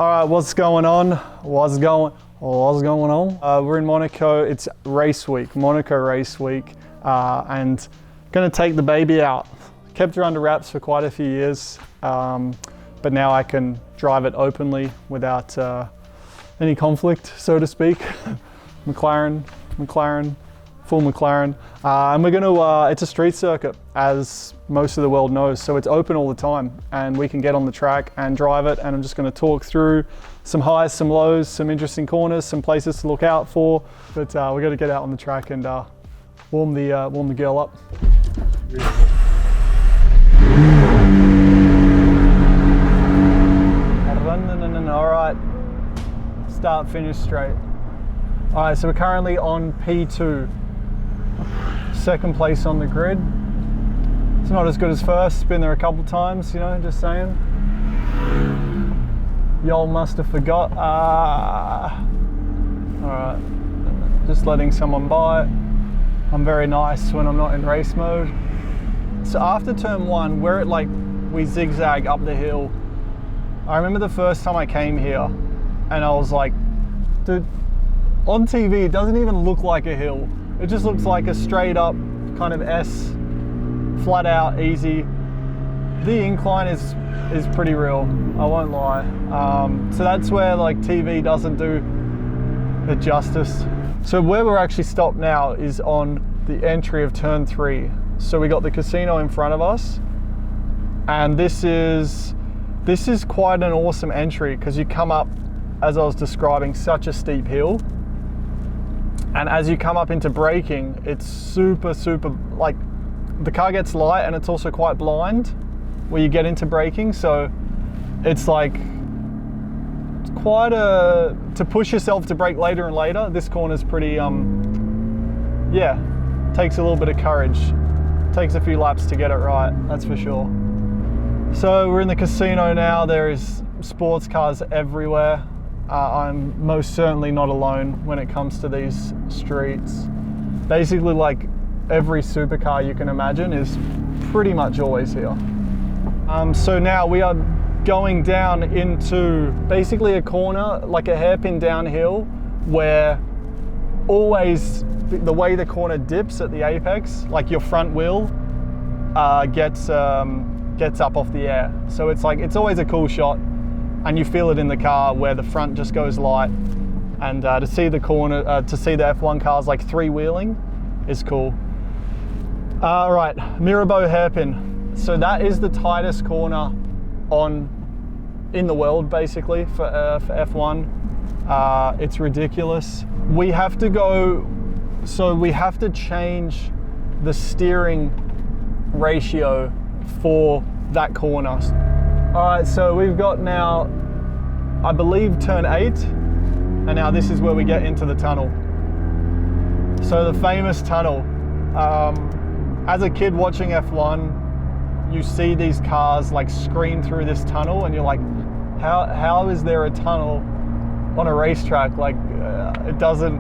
All right, what's going on? What's going on? We're in Monaco. It's race week, Monaco race week, and gonna take the baby out. Kept her under wraps for quite a few years, but now I can drive it openly without any conflict, so to speak. McLaren, full McLaren. And we're gonna, it's a street circuit, as most of the world knows, so it's open all the time and we can get on the track and drive it, and I'm just gonna talk through some highs, some lows, some interesting corners, some places to look out for, but we gotta get out on the track and warm the girl up. All right, start, finish straight. All right, so we're currently on P2, second place on the grid. It's not as good as first, been there a couple times, you know, just saying. Y'all must have forgot. All right, just letting someone by. I'm very nice when I'm not in race mode. So after turn one, we're at we zigzag up the hill. I remember the first time I came here and I was like, dude, on TV, it doesn't even look like a hill. It just looks like a straight up kind of S, flat out, easy. The incline is pretty real, I won't lie. So that's where TV doesn't do it justice. So where we're actually stopped now is on the entry of turn 3. So we got the casino in front of us, and this is quite an awesome entry because you come up, as I was describing, such a steep hill. And as you come up into braking, it's super, the car gets light and it's also quite blind where you get into braking. So it's quite to push yourself to brake later and later. This corner's pretty, yeah, takes a little bit of courage. Takes a few laps to get it right, that's for sure. So we're in the casino now. There is sports cars everywhere. I'm most certainly not alone when it comes to these streets. Basically, every supercar you can imagine is pretty much always here. So now we are going down into basically a corner, like a hairpin downhill, where always the way the corner dips at the apex, your front wheel gets up off the air. So it's always a cool shot, and you feel it in the car where the front just goes light, and to see the corner, to see the F1 cars three-wheeling is cool. Right, Mirabeau hairpin. So that is the tightest corner in the world, basically, for F1. It's ridiculous. We have to change the steering ratio for that corner. All right, so we've got now, I believe, turn 8, and now this is where we get into the tunnel. So the famous tunnel. As a kid watching F1, you see these cars scream through this tunnel, and you're like, how is there a tunnel on a racetrack? It doesn't,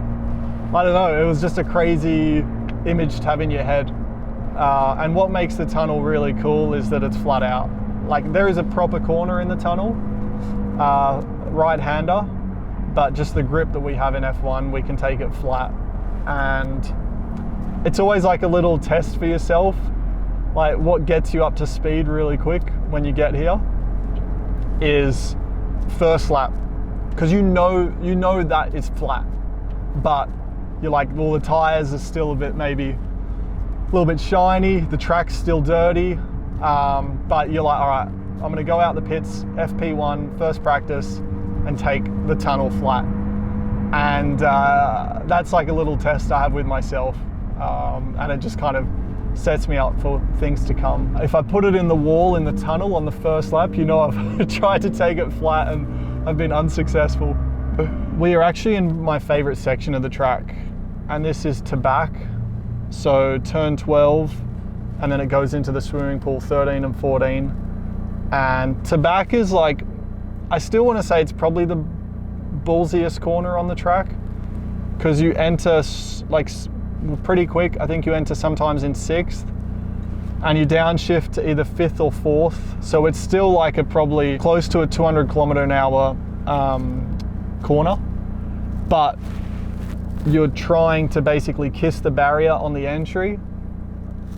I don't know, it was just a crazy image to have in your head. And what makes the tunnel really cool is that it's flat out. There is a proper corner in the tunnel, right-hander, but just the grip that we have in F1, we can take it flat. And it's always a little test for yourself. What gets you up to speed really quick when you get here is first lap, because you know that it's flat, but you're well, the tires are still a bit, maybe a little bit shiny, the track's still dirty, but you're all right, I'm gonna go out the pits, FP1, first practice, and take the tunnel flat. And that's a little test I have with myself, and it just kind of sets me up for things to come. If I put it in the wall in the tunnel on the first lap, I've tried to take it flat and I've been unsuccessful. We are actually in my favorite section of the track, and this is to back. So turn 12, and then it goes into the swimming pool, 13 and 14. And to back is I still want to say it's probably the ballsiest corner on the track, because you enter pretty quick. I think you enter sometimes in 6th, and you downshift to either 5th or 4th. So it's still probably close to a 200 km/h corner, but you're trying to basically kiss the barrier on the entry,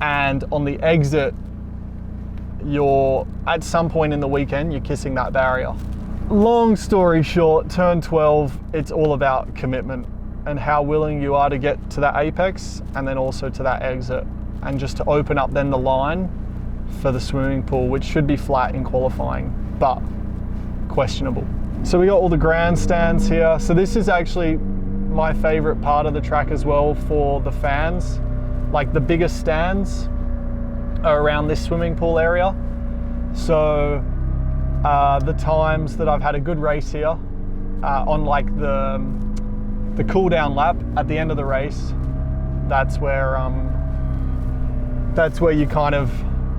and on the exit, you're at some point in the weekend, you're kissing that barrier. Long story short, turn 12, it's all about commitment and how willing you are to get to that apex and then also to that exit, and just to open up then the line for the swimming pool, which should be flat in qualifying, but questionable. So we got all the grandstands here. So this is actually my favorite part of the track as well for the fans. Like the biggest stands are around this swimming pool area. So the times that I've had a good race here on like the cool down lap at the end of the race, that's where you kind of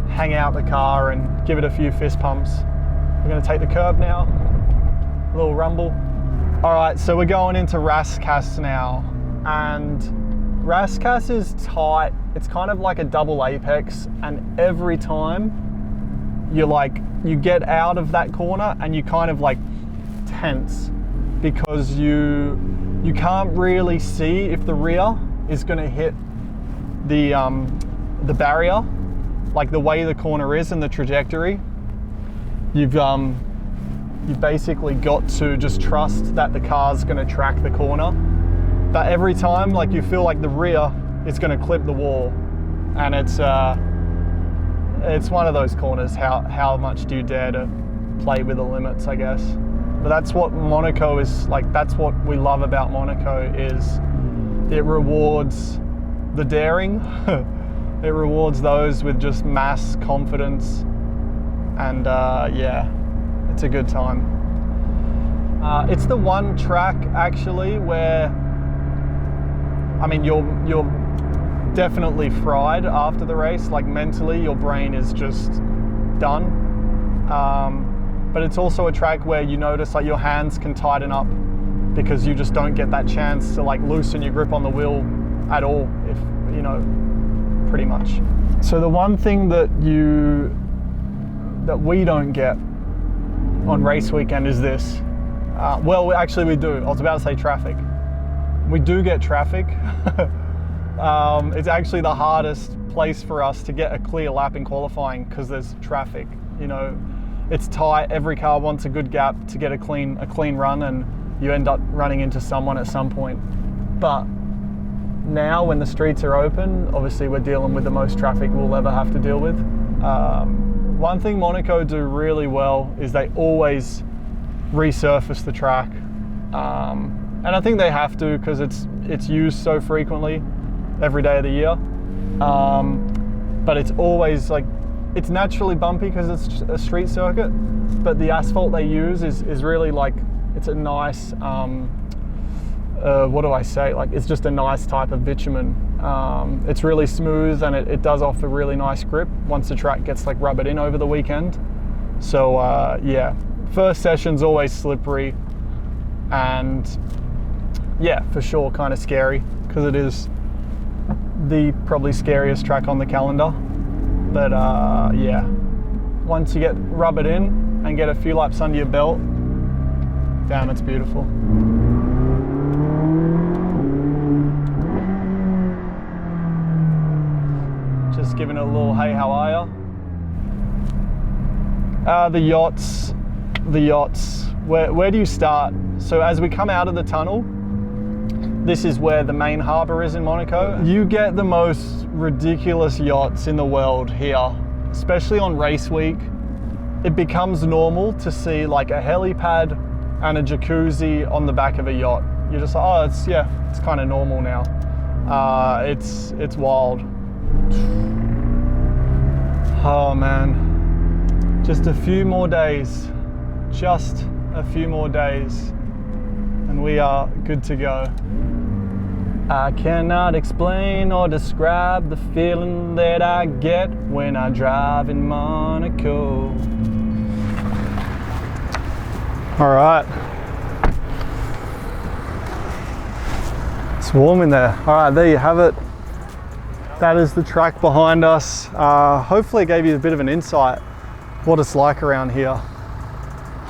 hang out the car and give it a few fist pumps. We're going to take the curb now, a little rumble. All right, so we're going into Raskas now, and Raskas is tight. It's kind of like a double apex, and every time you get out of that corner and you kind of like tense, because you can't really see if the rear is going to hit the barrier, like the way the corner is and the trajectory. You've basically got to just trust that the car's going to track the corner. But every time, like, you feel like the rear is going to clip the wall, and it's one of those corners. How much do you dare to play with the limits, I guess. But that's what Monaco is like. That's what we love about Monaco, is it rewards the daring. It rewards those with just mass confidence, and yeah, it's a good time. It's the one track actually where, I mean, you're definitely fried after the race. Like mentally, your brain is just done. But it's also a track where you notice like your hands can tighten up, because you just don't get that chance to like loosen your grip on the wheel at all, if you know, pretty much. So the one thing that we don't get on race weekend is this. Well, actually we do. I was about to say traffic. We do get traffic. It's actually the hardest place for us to get a clear lap in qualifying, because there's traffic. You know, it's tight. Every car wants a good gap to get a clean run, and you end up running into someone at some point. But now when the streets are open, obviously we're dealing with the most traffic we'll ever have to deal with. One thing Monaco do really well is they always resurface the track. And I think they have to, because it's used so frequently every day of the year. But it's always like, it's naturally bumpy because it's a street circuit, but the asphalt they use is really like, it's a nice, what do I say? Like, it's just a nice type of bitumen. It's really smooth, and it does offer really nice grip once the track gets like rubbered in over the weekend. So yeah, first session's always slippery, and yeah, for sure kind of scary, because it is the probably scariest track on the calendar. But yeah, once you get rubbered in and get a few laps under your belt, damn, it's beautiful. Just giving it a little hey, how are ya? The yachts. Where do you start? So as we come out of the tunnel, this is where the main harbour is in Monaco. You get the most ridiculous yachts in the world here, especially on race week. It becomes normal to see like a helipad and a jacuzzi on the back of a yacht. You're just like, oh, it's kind of normal now. It's wild. Oh man, just a few more days, and we are good to go. I cannot explain or describe the feeling that I get when I drive in Monaco. All right. It's warm in there. All right, there you have it. That is the track behind us. Hopefully it gave you a bit of an insight what it's like around here.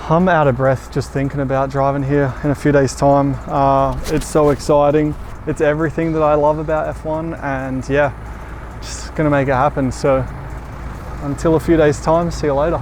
I'm out of breath just thinking about driving here in a few days' time. It's so exciting. It's everything that I love about F1, and yeah, just gonna make it happen. So until a few days' time, see you later.